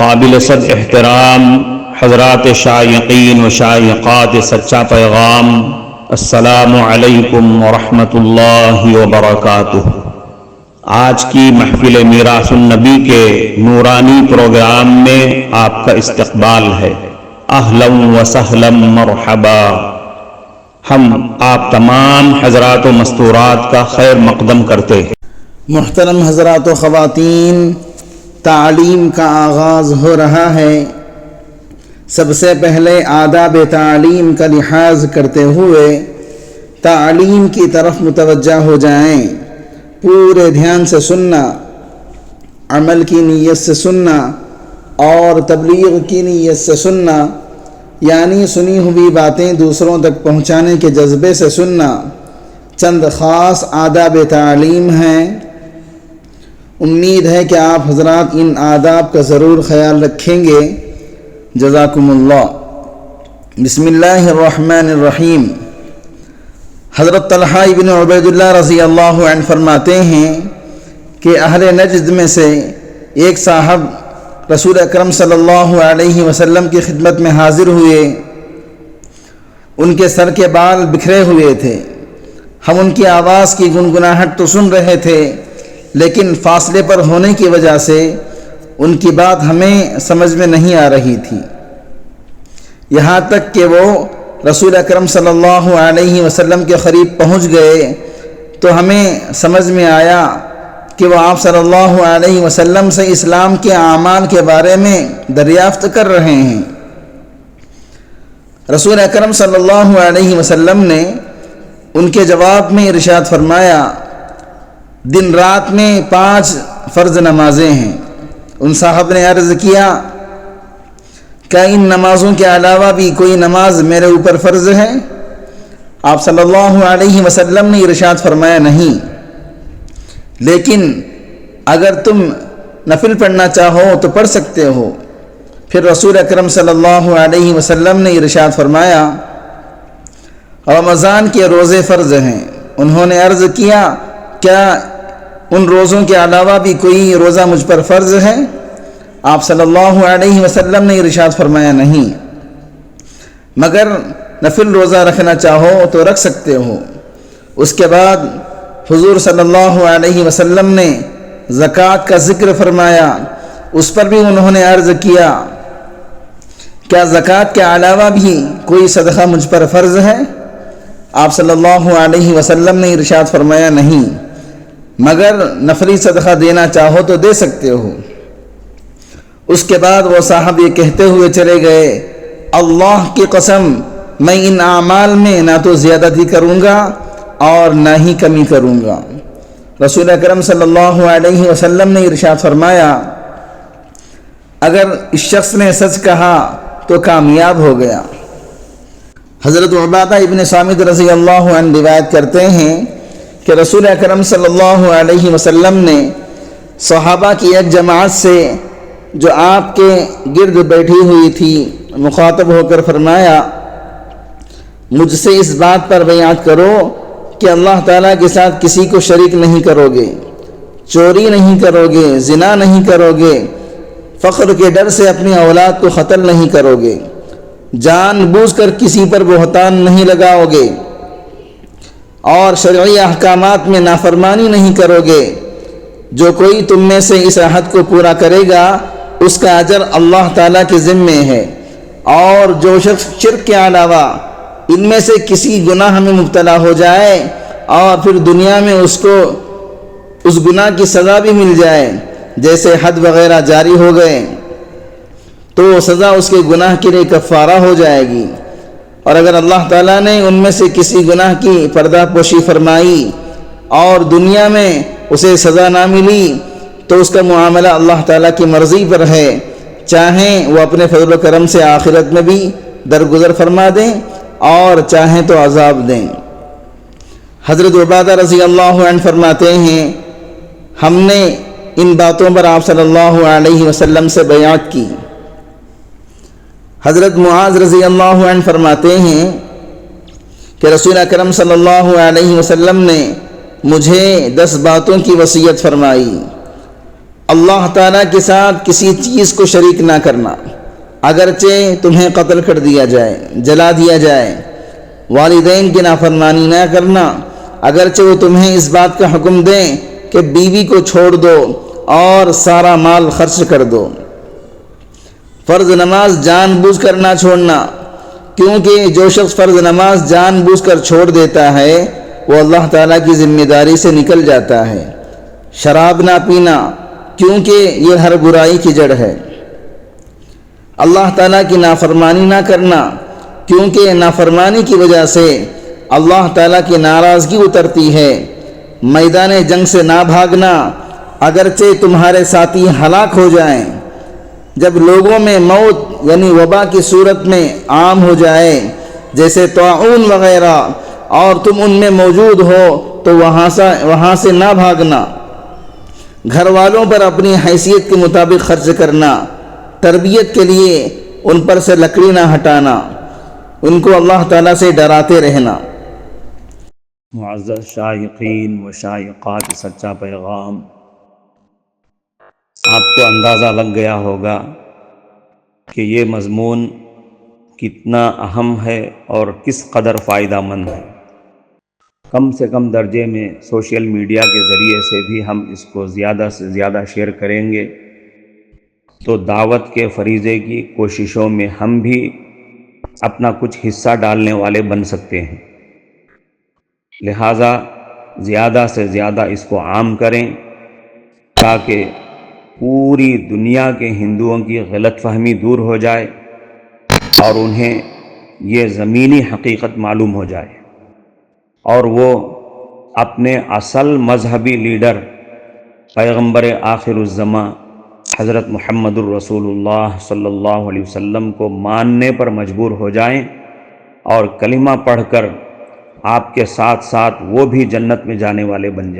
قابل صد احترام حضرات شائقین و شائقات سچا پیغام، السلام علیکم ورحمۃ اللہ وبرکاتہ۔ آج کی محفل میراث النبی کے نورانی پروگرام میں آپ کا استقبال ہے۔ اہلا و سہلا مرحبا۔ ہم آپ تمام حضرات و مستورات کا خیر مقدم کرتے ہیں۔ محترم حضرات و خواتین، تعلیم کا آغاز ہو رہا ہے۔ سب سے پہلے آداب تعلیم کا لحاظ کرتے ہوئے تعلیم کی طرف متوجہ ہو جائیں۔ پورے دھیان سے سننا، عمل کی نیت سے سننا اور تبلیغ کی نیت سے سننا، یعنی سنی ہوئی باتیں دوسروں تک پہنچانے کے جذبے سے سننا۔ چند خاص آداب تعلیم ہیں، امید ہے کہ آپ حضرات ان آداب کا ضرور خیال رکھیں گے۔ جزاکم اللہ۔ بسم اللہ الرحمن الرحیم۔ حضرت طلحہ بن عبید اللہ رضی اللہ عنہ فرماتے ہیں کہ اہل نجد میں سے ایک صاحب رسول اکرم صلی اللہ علیہ وسلم کی خدمت میں حاضر ہوئے۔ ان کے سر کے بال بکھرے ہوئے تھے۔ ہم ان کی آواز کی گنگناہٹ تو سن رہے تھے، لیکن فاصلے پر ہونے کی وجہ سے ان کی بات ہمیں سمجھ میں نہیں آ رہی تھی، یہاں تک کہ وہ رسول اکرم صلی اللہ علیہ وسلم کے قریب پہنچ گئے تو ہمیں سمجھ میں آیا کہ وہ آپ صلی اللہ علیہ وسلم سے اسلام کے اعمال کے بارے میں دریافت کر رہے ہیں۔ رسول اکرم صلی اللہ علیہ وسلم نے ان کے جواب میں ارشاد فرمایا، دن رات میں 5 فرض نمازیں ہیں۔ ان صاحب نے عرض کیا، کیا ان نمازوں کے علاوہ بھی کوئی نماز میرے اوپر فرض ہے؟ آپ صلی اللہ علیہ وسلم نے ارشاد فرمایا، نہیں، لیکن اگر تم نفل پڑھنا چاہو تو پڑھ سکتے ہو۔ پھر رسول اکرم صلی اللہ علیہ وسلم نے ارشاد فرمایا، رمضان کے روزے فرض ہیں۔ انہوں نے عرض کیا، کیا ان روزوں کے علاوہ بھی کوئی روزہ مجھ پر فرض ہے؟ آپ صلی اللہ علیہ وسلم نے ارشاد فرمایا، نہیں، مگر نفل روزہ رکھنا چاہو تو رکھ سکتے ہو۔ اس کے بعد حضور صلی اللہ علیہ وسلم نے زکوٰۃ کا ذکر فرمایا۔ اس پر بھی انہوں نے عرض کیا، کیا زکوٰۃ کے علاوہ بھی کوئی صدقہ مجھ پر فرض ہے؟ آپ صلی اللہ علیہ وسلم نے ارشاد فرمایا، نہیں، مگر نفلی صدقہ دینا چاہو تو دے سکتے ہو۔ اس کے بعد وہ صاحب یہ کہتے ہوئے چلے گئے، اللہ کی قسم، میں ان اعمال میں نہ تو زیادتی کروں گا اور نہ ہی کمی کروں گا۔ رسول اکرم صلی اللہ علیہ وسلم نے ارشاد فرمایا، اگر اس شخص نے سچ کہا تو کامیاب ہو گیا۔ حضرت عبادہ ابن صامت رضی اللہ عنہ روایت کرتے ہیں کہ رسول اکرم صلی اللہ علیہ وسلم نے صحابہ کی ایک جماعت سے جو آپ کے گرد بیٹھی ہوئی تھی مخاطب ہو کر فرمایا، مجھ سے اس بات پر بیعت کرو کہ اللہ تعالیٰ کے ساتھ کسی کو شریک نہیں کرو گے، چوری نہیں کرو گے، زنا نہیں کرو گے، فقر کے ڈر سے اپنی اولاد کو قتل نہیں کرو گے، جان بوجھ کر کسی پر بہتان نہیں لگاؤ گے، اور شرعی احکامات میں نافرمانی نہیں کرو گے۔ جو کوئی تم میں سے اس عہد کو پورا کرے گا اس کا اجر اللہ تعالیٰ کے ذمے ہے، اور جو شخص شرک کے علاوہ ان میں سے کسی گناہ میں مبتلا ہو جائے اور پھر دنیا میں اس کو اس گناہ کی سزا بھی مل جائے، جیسے حد وغیرہ جاری ہو گئے، تو وہ سزا اس کے گناہ کے لیے کفارہ ہو جائے گی۔ اور اگر اللہ تعالیٰ نے ان میں سے کسی گناہ کی پردہ پوشی فرمائی اور دنیا میں اسے سزا نہ ملی تو اس کا معاملہ اللہ تعالیٰ کی مرضی پر ہے، چاہیں وہ اپنے فضل و کرم سے آخرت میں بھی درگزر فرما دیں اور چاہیں تو عذاب دیں۔ حضرت عبادہ رضی اللہ عنہ فرماتے ہیں، ہم نے ان باتوں پر آپ صلی اللہ علیہ وسلم سے بیعت کی۔ حضرت معاذ رضی اللہ عنہ فرماتے ہیں کہ رسول اکرم صلی اللہ علیہ وسلم نے مجھے 10 باتوں کی وصیت فرمائی۔ اللہ تعالیٰ کے ساتھ کسی چیز کو شریک نہ کرنا، اگرچہ تمہیں قتل کر دیا جائے، جلا دیا جائے۔ والدین کی نافرمانی نہ کرنا، اگرچہ وہ تمہیں اس بات کا حکم دیں کہ بیوی کو چھوڑ دو اور سارا مال خرچ کر دو۔ فرض نماز جان بوجھ کر نہ چھوڑنا، کیونکہ جو شخص فرض نماز جان بوجھ کر چھوڑ دیتا ہے وہ اللہ تعالیٰ کی ذمہ داری سے نکل جاتا ہے۔ شراب نہ پینا، کیونکہ یہ ہر برائی کی جڑ ہے۔ اللہ تعالیٰ کی نافرمانی نہ کرنا، کیونکہ نافرمانی کی وجہ سے اللہ تعالیٰ کی ناراضگی اترتی ہے۔ میدان جنگ سے نہ بھاگنا، اگرچہ تمہارے ساتھی ہلاک ہو جائیں۔ جب لوگوں میں موت یعنی وبا کی صورت میں عام ہو جائے، جیسے طاعون وغیرہ، اور تم ان میں موجود ہو تو وہاں سے نہ بھاگنا۔ گھر والوں پر اپنی حیثیت کے مطابق خرچ کرنا، تربیت کے لیے ان پر سے لکڑی نہ ہٹانا، ان کو اللہ تعالیٰ سے ڈراتے رہنا۔ معزز شائقین و شائقات سچا پیغام، آپ کو اندازہ لگ گیا ہوگا کہ یہ مضمون کتنا اہم ہے اور کس قدر فائدہ مند ہے۔ کم سے کم درجے میں سوشل میڈیا کے ذریعے سے بھی ہم اس کو زیادہ سے زیادہ شیئر کریں گے تو دعوت کے فریضے کی کوششوں میں ہم بھی اپنا کچھ حصہ ڈالنے والے بن سکتے ہیں۔ لہٰذا زیادہ سے زیادہ اس کو عام کریں تاکہ پوری دنیا کے ہندوؤں کی غلط فہمی دور ہو جائے اور انہیں یہ زمینی حقیقت معلوم ہو جائے، اور وہ اپنے اصل مذہبی لیڈر پیغمبر آخر الزماں حضرت محمد الرسول اللہ صلی اللہ علیہ وسلم کو ماننے پر مجبور ہو جائیں اور کلمہ پڑھ کر آپ کے ساتھ ساتھ وہ بھی جنت میں جانے والے بن جائیں۔